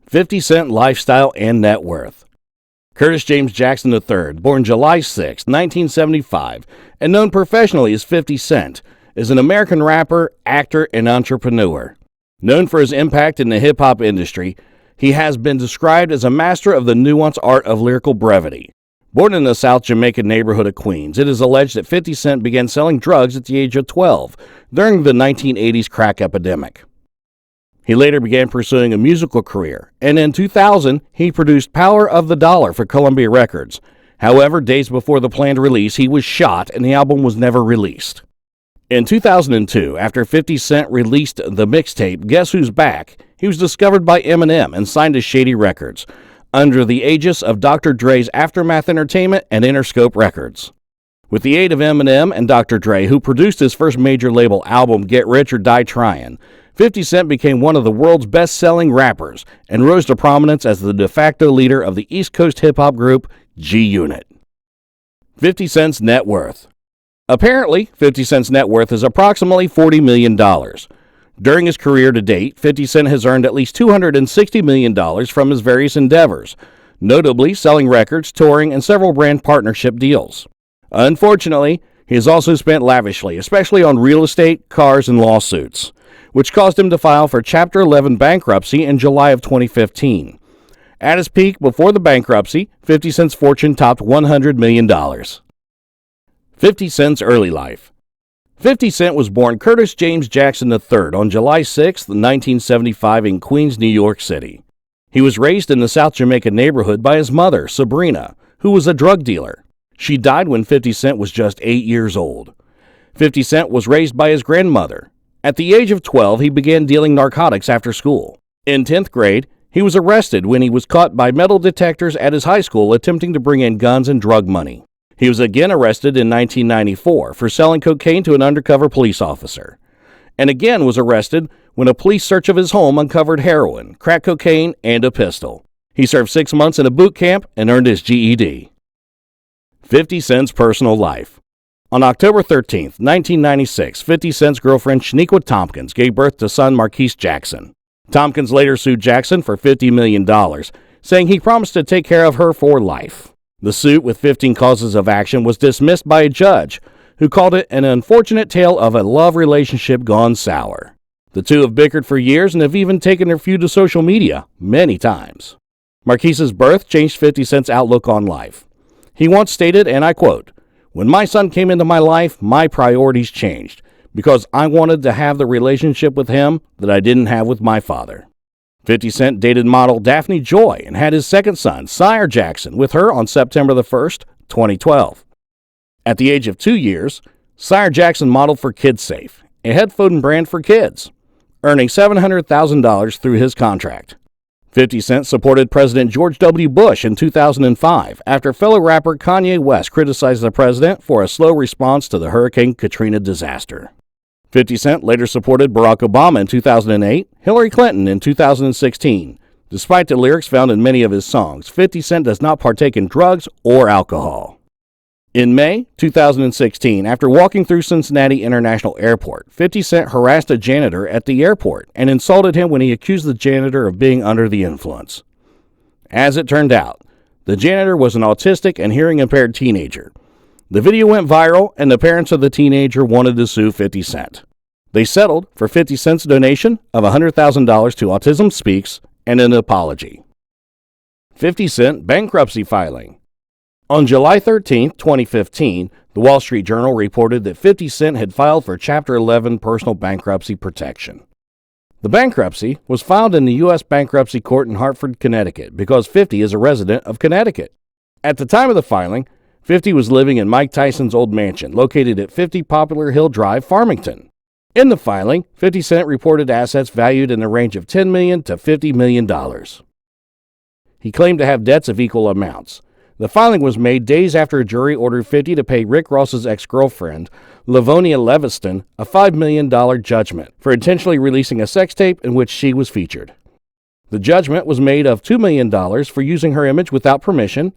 50 Cent lifestyle and net worth. Curtis James Jackson III, born July 6, 1975, and known professionally as 50 Cent, is an American rapper, actor, and entrepreneur. Known for his impact in the hip-hop industry, he has been described as a master of the nuanced art of lyrical brevity. Born in the South Jamaican neighborhood of Queens, it is alleged that 50 Cent began selling drugs at the age of 12 during the 1980s crack epidemic. He later began pursuing a musical career, and in 2000, he produced Power of the Dollar for Columbia Records. However, days before the planned release, he was shot and the album was never released. In 2002, after 50 Cent released the mixtape Guess Who's Back, he was discovered by Eminem and signed to Shady Records, under the aegis of Dr. Dre's Aftermath Entertainment and Interscope Records. With the aid of Eminem and Dr. Dre, who produced his first major label album, Get Rich or Die Tryin', 50 Cent became one of the world's best-selling rappers and rose to prominence as the de facto leader of the East Coast hip-hop group G-Unit. 50 Cent's net worth. Apparently, 50 Cent's net worth is approximately $40 million. During his career to date, 50 Cent has earned at least $260 million from his various endeavors, notably selling records, touring, and several brand partnership deals. Unfortunately, he has also spent lavishly, especially on real estate, cars, and lawsuits, which caused him to file for Chapter 11 bankruptcy in July of 2015. At his peak before the bankruptcy, 50 Cent's fortune topped $100 million. 50 Cent's early life. 50 Cent was born Curtis James Jackson III on July 6, 1975 in Queens, New York City. He was raised in the South Jamaican neighborhood by his mother, Sabrina, who was a drug dealer. She died when 50 Cent was just 8 years old. 50 Cent was raised by his grandmother. At the age of 12, he began dealing narcotics after school. In 10th grade, he was arrested when he was caught by metal detectors at his high school attempting to bring in guns and drug money. He was again arrested in 1994 for selling cocaine to an undercover police officer, and again was arrested when a police search of his home uncovered heroin, crack cocaine, and a pistol. He served 6 months in a boot camp and earned his GED. 50 Cent's personal life. On October 13, 1996, 50 Cent's girlfriend Shaniqua Tompkins gave birth to son Marquise Jackson. Tompkins later sued Jackson for $50 million, saying he promised to take care of her for life. The suit, with 15 causes of action, was dismissed by a judge, who called it an unfortunate tale of a love relationship gone sour. The two have bickered for years and have even taken their feud to social media many times. Marquise's birth changed 50 Cent's outlook on life. He once stated, and I quote, "When my son came into my life, my priorities changed, because I wanted to have the relationship with him that I didn't have with my father." 50 Cent dated model Daphne Joy and had his second son, Sire Jackson, with her on September 1st, 2012. At the age of 2 years, Sire Jackson modeled for KidSafe, a headphone brand for kids, earning $700,000 through his contract. 50 Cent supported President George W. Bush in 2005 after fellow rapper Kanye West criticized the president for a slow response to the Hurricane Katrina disaster. 50 Cent later supported Barack Obama in 2008, Hillary Clinton in 2016. Despite the lyrics found in many of his songs, 50 Cent does not partake in drugs or alcohol. In May 2016, after walking through Cincinnati International Airport, 50 Cent harassed a janitor at the airport and insulted him when he accused the janitor of being under the influence. As it turned out, the janitor was an autistic and hearing-impaired teenager. The video went viral, and the parents of the teenager wanted to sue 50 Cent. They settled for 50 Cent's donation of $100,000 to Autism Speaks and an apology. 50 Cent bankruptcy filing. On July 13, 2015, the Wall Street Journal reported that 50 Cent had filed for Chapter 11 personal bankruptcy protection. The bankruptcy was filed in the U.S. Bankruptcy Court in Hartford, Connecticut, because 50 is a resident of Connecticut. At the time of the filing, 50 was living in Mike Tyson's old mansion, located at 50 Poplar Hill Drive, Farmington. In the filing, 50 Cent reported assets valued in the range of $10 million to $50 million. He claimed to have debts of equal amounts. The filing was made days after a jury ordered 50 to pay Rick Ross's ex-girlfriend, Livonia Leviston, a $5 million judgment for intentionally releasing a sex tape in which she was featured. The judgment was made of $2 million for using her image without permission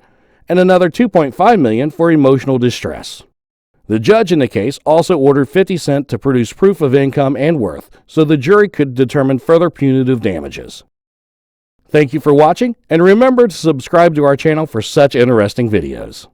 and another $2.5 million for emotional distress. The judge in the case also ordered 50 Cent to produce proof of income and worth so the jury could determine further punitive damages. Thank you for watching, and remember to subscribe to our channel for such interesting videos.